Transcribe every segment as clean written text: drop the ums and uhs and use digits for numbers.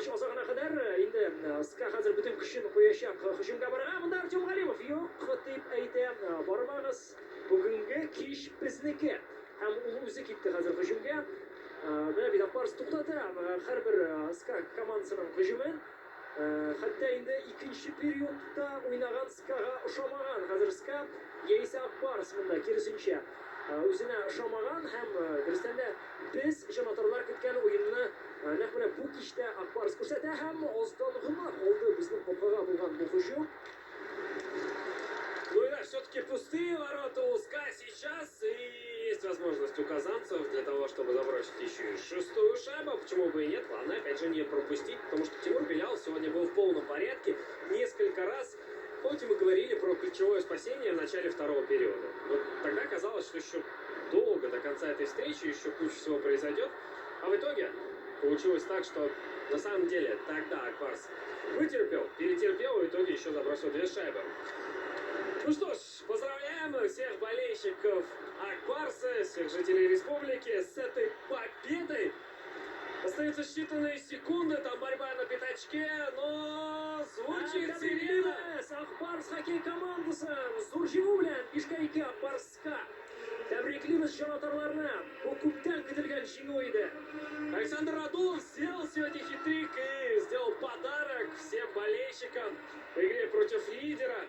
maç ozagına kadar endi Ska hozir butun kuchini qo'yashyap hujumga boradi. Bunda Artyom G'alibov yo'q deb aytayam bormaymiz. Bugungi kish bizniki. Ham u o'zi ketdi hozir hujumga. Vidapars to'xtatdi har bir Ska komandasining hujumi. Hatta endi ikkinchi periodda o'ynagan Skaga o'xshamagan. Hozir Ska Yeysa Akbars bunda kirisincha o'zini o'xshamagan ham Kristanda biz ishonarlar kutgan o'yinni naq mana bu kishda Akbars ko'rsatdi ham ozdan g'imlar oldi bizni qo'pqaga bo'lgan bu hujum. Ну и да, все-таки пустые ворота у СКА сейчас, и есть возможность у казанцев для того, чтобы забросить еще и шестую шайбу. Почему бы и нет? Главное, опять же, не пропустить, потому что Тимур Белял сегодня был в полном порядке несколько раз. Хоть и мы говорили про ключевое спасение в начале второго периода. Вот тогда казалось, что еще долго до конца этой встречи, еще куча всего произойдет. А в итоге получилось так, что на самом деле тогда Акбарс вытерпел, перетерпел, и в итоге еще забросил две шайбы. Ну что ж, поздравляем всех болельщиков Акбарса, всех жителей республики с этой победой. Остаются считанные секунды, там борьба на пятачке, но звучит сирена. Akbars hokey komandasi zo'r javob bilan 5-2 Akbarska. Tabriklaymiz ishonarlarni. Bu ko'pdan kutilgan jinoy edi. Александр Радулов сделал сегодня хитрик и сделал подарок всем болельщикам в игре против лидера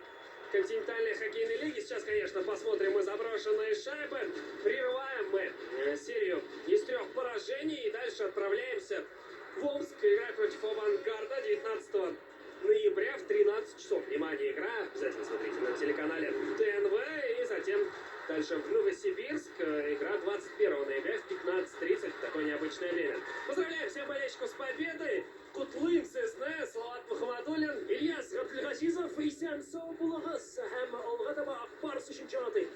континентальной хоккейной лиги. Сейчас, конечно, посмотрим и заброшенные шайбы. Прерываем мы серию из 3 поражений и дальше отправляемся в Омск играть против Авангарда 19 ноября в 13 часов. Внимание, игра. Обязательно смотрите на телеканале ТНВ. И затем дальше в Новосибирск. Игра 21 ноября в 15:30. Такое необычное время. Поздравляем всех болельщиков с победой. Кутлым ССН, Салават Мухаммадуллин. Ilyas Abdulazizov Isan sog' bo'lasiz. Ham olg'a tamoq Akbars uchun jo'natdi.